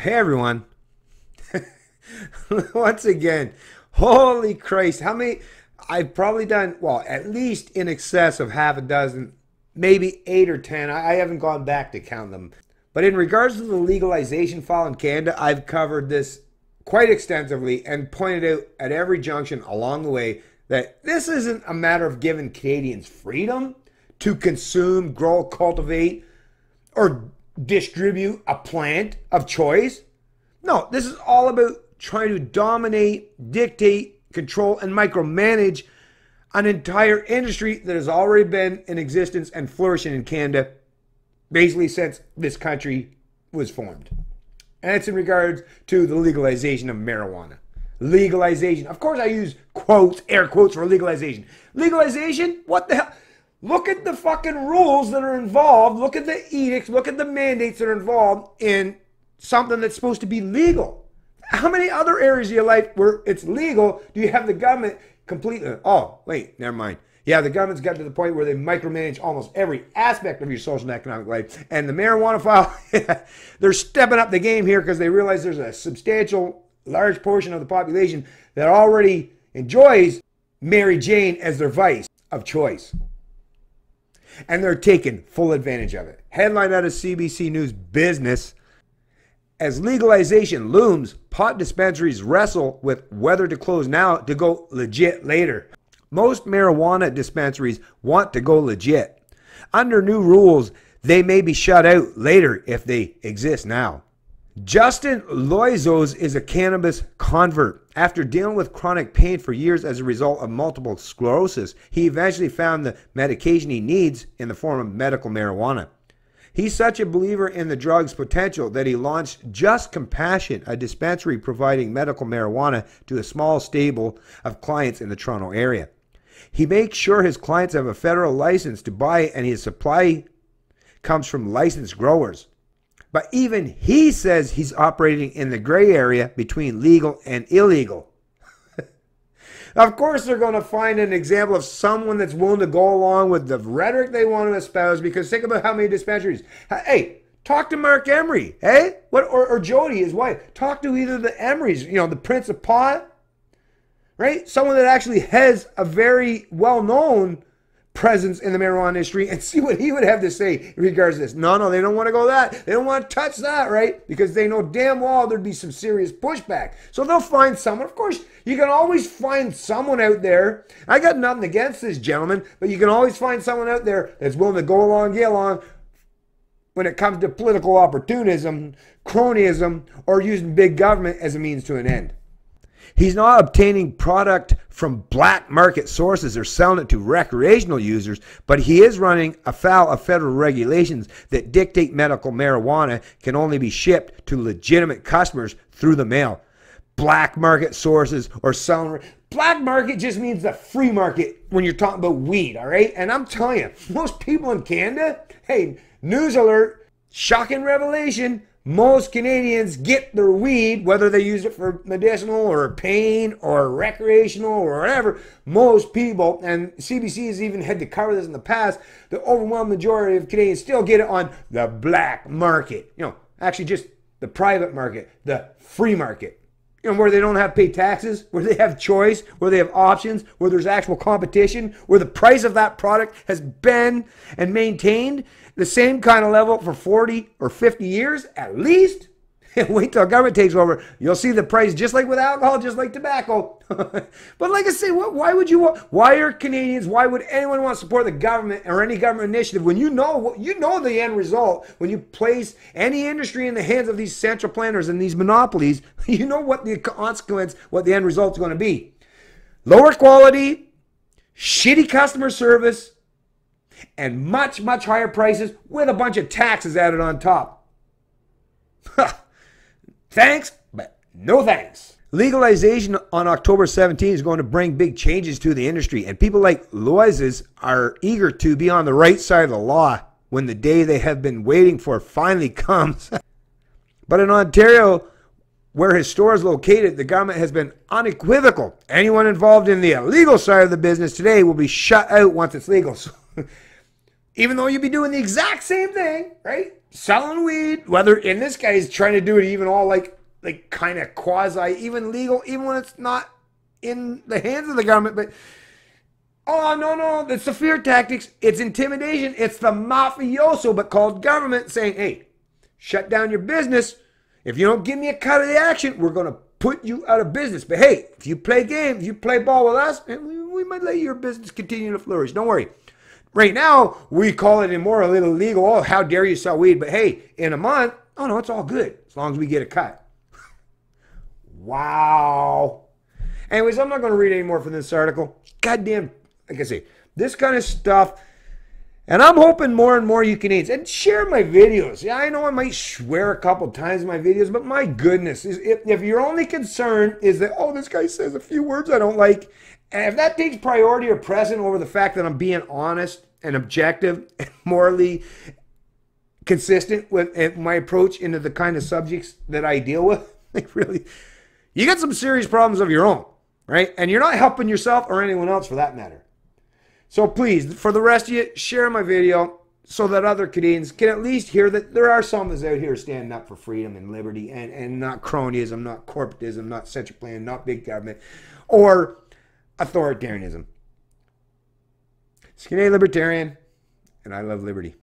Hey everyone. Once again, holy Christ, how many? I've probably done, well, at least in excess of half a dozen, maybe 8 or 10. I haven't gone back to count them. But in regards to the legalization file in Canada, I've covered this quite extensively and pointed out at every junction along the way that this isn't a matter of giving Canadians freedom to consume, grow, cultivate, or distribute a plant of choice. No, this is all about trying to dominate, dictate, control, and micromanage an entire industry that has already been in existence and flourishing in Canada basically since this country was formed. And it's in regards to the legalization of marijuana. Legalization. Of course I use quotes, air quotes for legalization. Legalization? What the hell? Look at the fucking rules that are involved. Look at the edicts. Look at the mandates that are involved in something that's supposed to be legal. How many other areas of your life where it's legal do you have the government completely? Oh, wait, never mind. Yeah, the government's got to the point where they micromanage almost every aspect of your social and economic life. And the marijuana file, they're stepping up the game here because they realize there's a substantial, large portion of the population that already enjoys Mary Jane as their vice of choice. And they're taking full advantage of it. Headline out of CBC News Business. As legalization looms, pot dispensaries wrestle with whether to close now to go legit later. Most marijuana dispensaries want to go legit. Under new rules, they may be shut out later if they exist now. Justin Loizos is a cannabis convert. After dealing with chronic pain for years as a result of multiple sclerosis, he eventually found the medication he needs in the form of medical marijuana. He's such a believer in the drug's potential that he launched Just Compassion, a dispensary providing medical marijuana to a small stable of clients in the Toronto area. He makes sure his clients have a federal license to buy, and his supply comes from licensed growers. But even he says he's operating in the gray area between legal and illegal. Of course, they're going to find an example of someone that's willing to go along with the rhetoric they want to espouse, because think about how many dispensaries. Hey, talk to Mark Emery, hey? Or Jody, his wife. Talk to either the Emerys, the Prince of Pot, right? Someone that actually has a very well-known presence in the marijuana industry, and see what he would have to say in regards to this. No, they don't want to go that. They don't want to touch that, right? Because they know damn well there'd be some serious pushback. So they'll find someone. Of course, you can always find someone out there. I got nothing against this gentleman, but you can always find someone out there that's willing to go along, get along when it comes to political opportunism, cronyism, or using big government as a means to an end. He's not obtaining product from black market sources or selling it to recreational users, but he is running afoul of federal regulations that dictate medical marijuana can only be shipped to legitimate customers through the mail. Black market sources or selling. Black market just means the free market when you're talking about weed, all right? And I'm telling you, most people in Canada, hey, news alert, shocking revelation, most Canadians get their weed, whether they use it for medicinal or pain or recreational or whatever. Most people, and CBC has even had to cover this in the past, the overwhelming majority of Canadians still get it on the black market. Actually just the private market, the free market. Where they don't have to pay taxes, where they have choice, where they have options, where there's actual competition, where the price of that product has been and maintained the same kind of level for 40 or 50 years at least. Wait till government takes over. You'll see the price just like with alcohol, just like tobacco. But like I say, why are Canadians, why would anyone want to support the government or any government initiative when you know the end result, when you place any industry in the hands of these central planners and these monopolies, you know what the consequence, what the end result is going to be. Lower quality, shitty customer service, and much, much higher prices with a bunch of taxes added on top. Thanks, but no thanks. Legalization on October 17 is going to bring big changes to the industry, and people like Loizos are eager to be on the right side of the law when the day they have been waiting for finally comes. But in Ontario, where his store is located, the government has been unequivocal. Anyone involved in the illegal side of the business today will be shut out once it's legal. So Even though you'd be doing the exact same thing, right? Selling weed, whether in this guy's trying to do it even all like kind of quasi even legal, even when it's not in the hands of the government. But oh no, that's the fear tactics. It's intimidation. It's the mafioso, but called government, saying, hey, shut down your business. If you don't give me a cut of the action, we're going to put you out of business. But hey, if you play games, you play ball with us, we might let your business continue to flourish. Don't worry. Right now, we call it immoral, illegal. Oh, how dare you sell weed? But hey, in a month, oh no, it's all good as long as we get a cut. Wow. Anyways, I'm not going to read any more from this article. Goddamn, like I say, this kind of stuff. And I'm hoping more and more you Canadians, and share my videos. Yeah, I know I might swear a couple times in my videos, but my goodness, if your only concern is that, oh, this guy says a few words I don't like, and if that takes priority or precedent over the fact that I'm being honest and objective and morally consistent with my approach into the kind of subjects that I deal with, like really, you got some serious problems of your own, right? And you're not helping yourself or anyone else for that matter. So please, for the rest of you, share my video so that other Canadians can at least hear that there are some of us out here standing up for freedom and liberty and not cronyism, not corporatism, not central planning, not big government, or authoritarianism. It's Canadian Libertarian, and I love liberty.